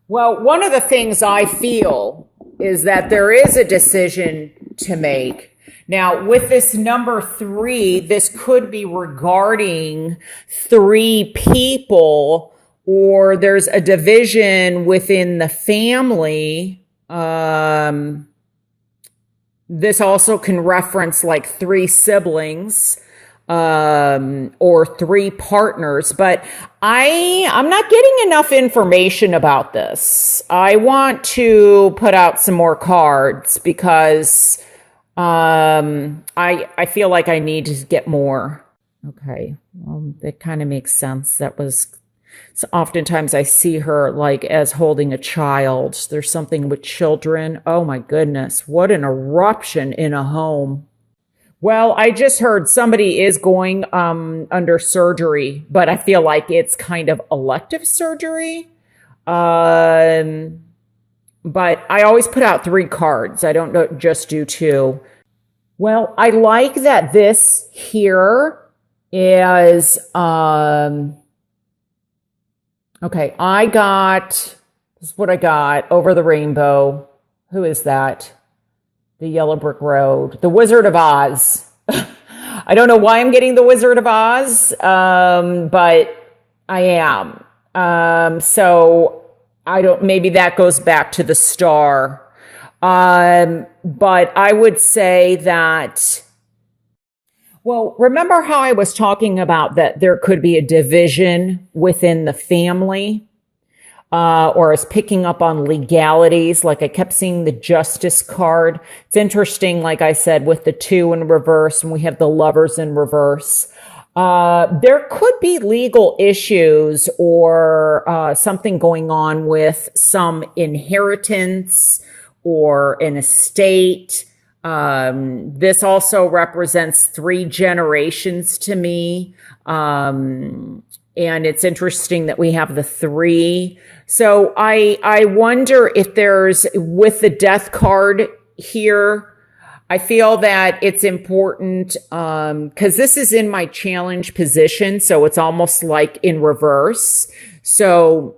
Well, one of the things I feel is that there is a decision to make. Now, with this number three, this could be regarding three people, or there's a division within the family. This also can reference like three siblings or three partners, but I'm not getting enough information about this. I want to put out some more cards because I feel like I need to get more. Okay, well, that kind of makes sense. That was so oftentimes I see her like as holding a child. There's something with children. Oh my goodness, what an eruption in a home. Well, I just heard somebody is going under surgery, but I feel like it's kind of elective surgery. Um, but I always put out three cards. I don't just do two. Well, I like that this here is okay. This is what I got over the rainbow. Who is that? The Yellow Brick Road, the Wizard of Oz. I don't know why I'm getting the Wizard of Oz, but I am. So I don't, maybe that goes back to the star. But I would say that, well, remember how I was talking about that there could be a division within the family? Or is picking up on legalities. Like I kept seeing the justice card. It's interesting, like I said, with the two in reverse and we have the lovers in reverse. There could be legal issues or something going on with some inheritance or an estate. This also represents three generations to me. And it's interesting that we have the thres. So I wonder if there's, with the death card here, I feel that it's important, cause this is in my challenge position. So it's almost like in reverse. So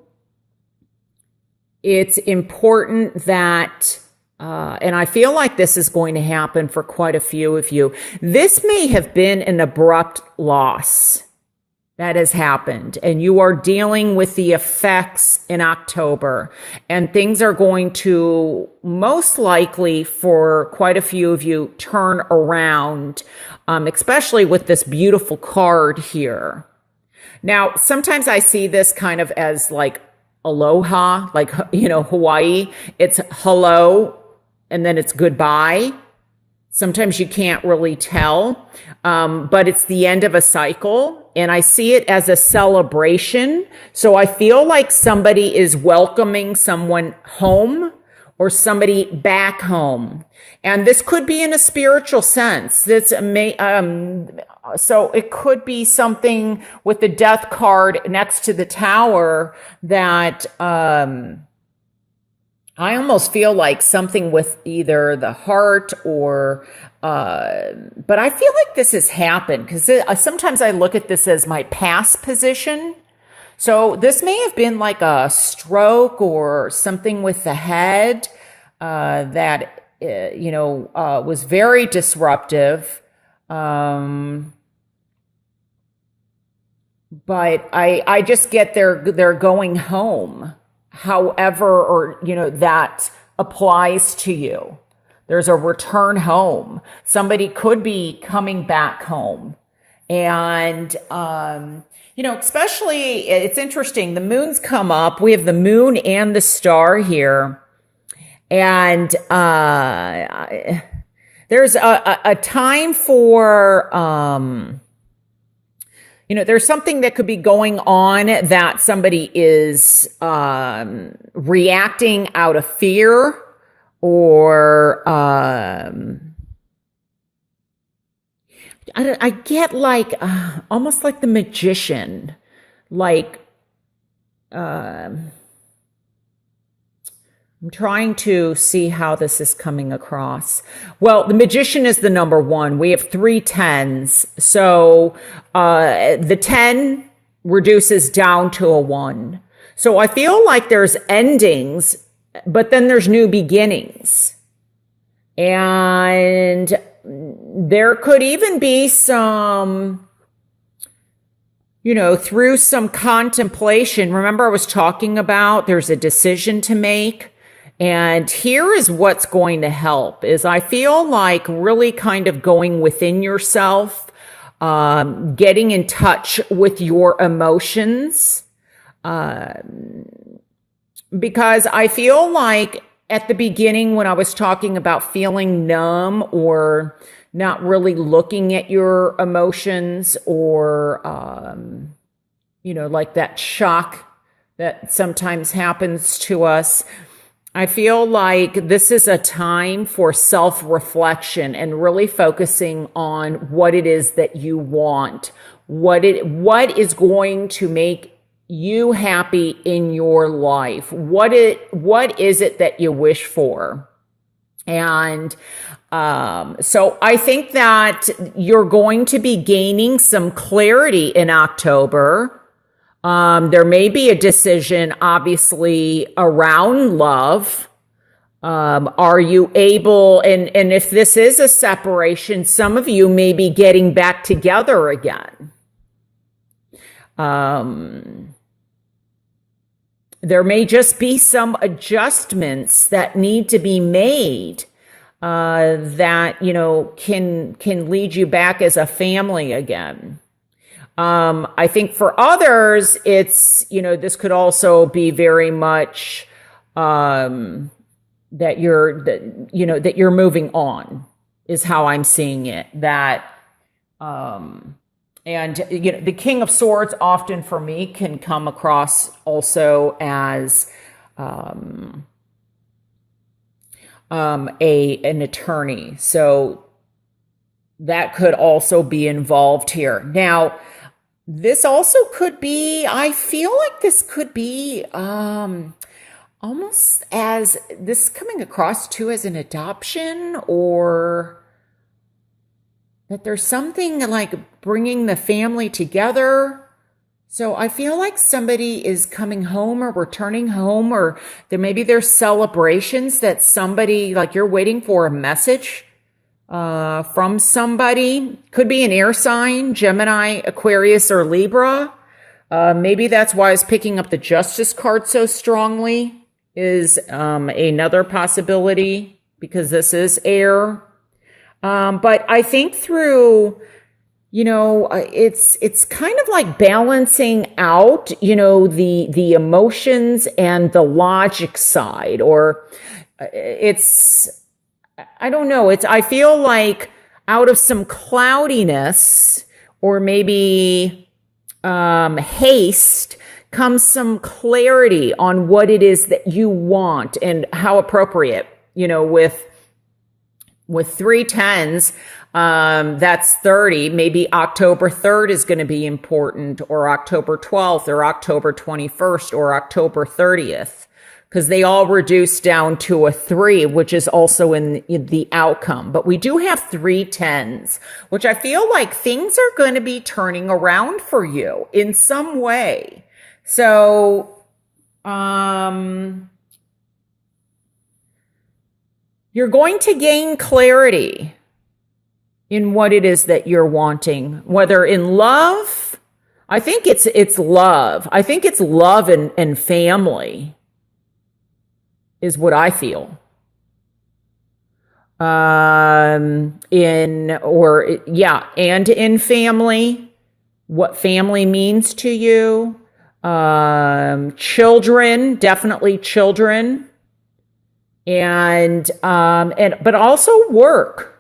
it's important that, and I feel like this is going to happen for quite a few of you. This may have been an abrupt loss that has happened, and you are dealing with the effects in October, and things are going to most likely for quite a few of you turn around, especially with this beautiful card here. Now, sometimes I see this kind of as like aloha, like, Hawaii. It's hello, and then it's goodbye. Sometimes you can't really tell, but it's the end of a cycle. And I see it as a celebration. So I feel like somebody is welcoming someone home or somebody back home. And this could be in a spiritual sense. So it could be something with the death card next to the tower that, I almost feel like something with either the heart or, but I feel like this has happened because sometimes I look at this as my past position. So this may have been like a stroke or something with the head, that, was very disruptive. But I just get they're going home. However, or, that applies to you. There's a return home. Somebody could be coming back home. And, especially it's interesting. The moon's come up. We have the moon and the star here. And, there's a time for, there's something that could be going on that somebody is reacting out of fear or I get like almost like the magician, like I'm trying to see how this is coming across. Well, the magician is the number one. We have 3 10s. So the 10 reduces down to a 1. So I feel like there's endings, but then there's new beginnings. And there could even be some, through some contemplation. Remember, I was talking about there's a decision to make. And here is what's going to help is I feel like really kind of going within yourself, getting in touch with your emotions. Because I feel like at the beginning when I was talking about feeling numb or not really looking at your emotions or, like that shock that sometimes happens to us, I feel like this is a time for self-reflection and really focusing on what it is that you want, what is going to make you happy in your life. What is it that you wish for? And so I think that you're going to be gaining some clarity in October. There may be a decision, obviously, around love. Are you able, and if this is a separation, some of you may be getting back together again. There may just be some adjustments that need to be made that, can lead you back as a family again. I think for others, it's, this could also be very much that you're moving on is how I'm seeing it. That and the King of Swords often for me can come across also as an attorney. So that could also be involved here. Now, this also could be, I feel like this could be almost as this coming across too as an adoption, or that there's something like bringing the family together. So I feel like somebody is coming home or returning home, or there's celebrations that somebody, like you're waiting for a message from somebody. Could be an air sign, Gemini, Aquarius, or Libra. Maybe that's why I was picking up the Justice card so strongly, is another possibility, because this is air. But I think through, it's kind of like balancing out, the emotions and the logic side, or I don't know. I feel like out of some cloudiness or maybe haste comes some clarity on what it is that you want and how appropriate, with 3 10s, that's 30. Maybe October 3rd is going to be important, or October 12th, or October 21st, or October 30th. Because they all reduce down to a 3, which is also in the outcome. But we do have 3 10s, which I feel like things are going to be turning around for you in some way. So, you're going to gain clarity in what it is that you're wanting, whether in love. I think it's love. I think it's love and family is what I feel. And in family, what family means to you. Children, definitely children. But also work.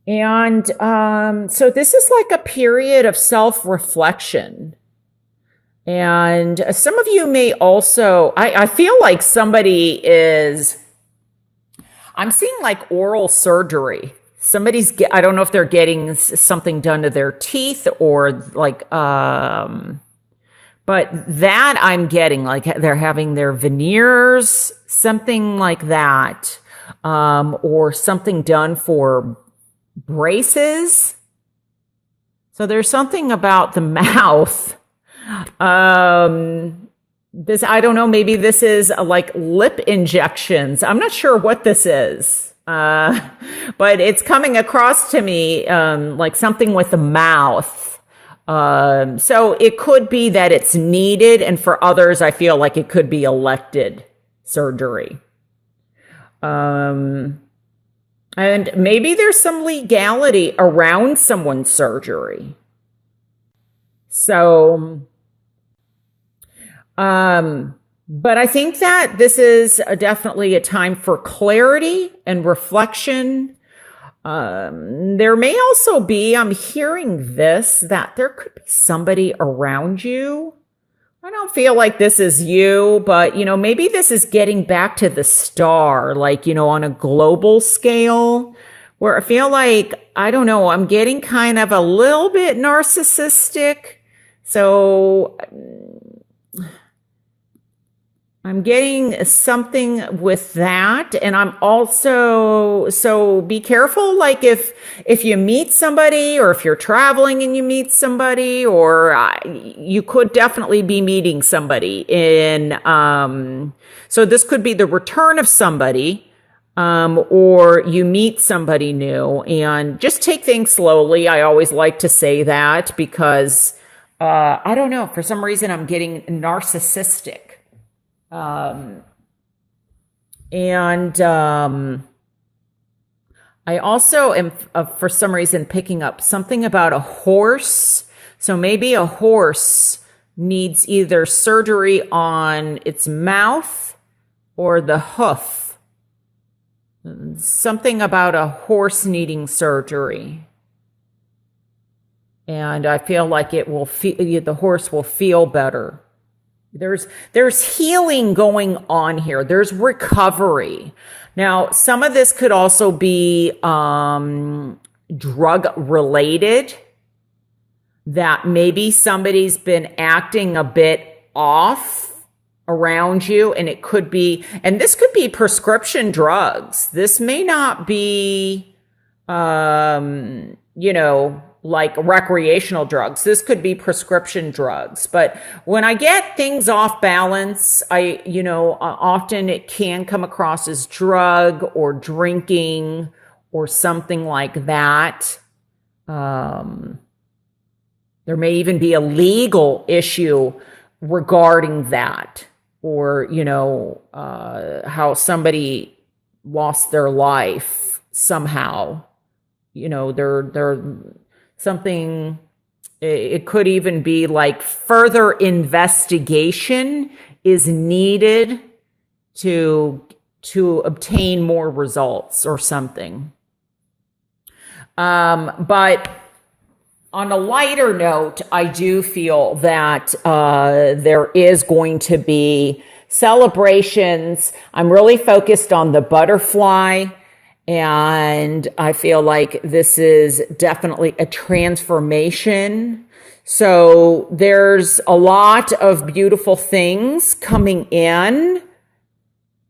And so this is like a period of self-reflection. And some of you may also, I feel like somebody I'm seeing like oral surgery. I don't know if they're getting something done to their teeth or like, but that I'm getting, like they're having their veneers, something like that, or something done for braces. So there's something about the mouth. this, I don't know, maybe this is like lip injections. I'm not sure what this is. But it's coming across to me like something with the mouth. So it could be that it's needed, and for others, I feel like it could be elected surgery. And maybe there's some legality around someone's surgery. So, but I think that this is definitely a time for clarity and reflection. There may also be, I'm hearing this, that there could be somebody around you. I don't feel like this is you, but, maybe this is getting back to the star, like, on a global scale, where I feel like, I don't know, I'm getting kind of a little bit narcissistic. So I'm getting something with that. And I'm also, so be careful. Like if you meet somebody, or if you're traveling and you meet somebody, or you could definitely be meeting somebody so this could be the return of somebody, or you meet somebody new, and just take things slowly. I always like to say that because, I don't know, for some reason I'm getting narcissistic. I also am, for some reason, picking up something about a horse. So maybe a horse needs either surgery on its mouth or the hoof. Something about a horse needing surgery. And I feel like the horse will feel better. There's healing going on here. There's recovery. Now, some of this could also be drug related, that maybe somebody's been acting a bit off around you, and it could be, and this could be prescription drugs. This may not be, like recreational drugs. This could be prescription drugs. But when I get things off balance, often it can come across as drug or drinking or something like that. There may even be a legal issue regarding that, or, how somebody lost their life somehow. They're something, it could even be like further investigation is needed to obtain more results or something. But on a lighter note, I do feel that there is going to be celebrations. I'm really focused on the butterfly. And I feel like this is definitely a transformation. So there's a lot of beautiful things coming in,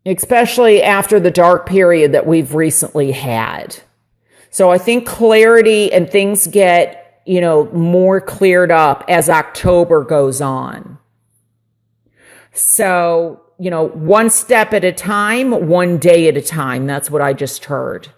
especially after the dark period that we've recently had. So I think clarity and things get, more cleared up as October goes on. So, one step at a time, one day at a time. That's what I just heard.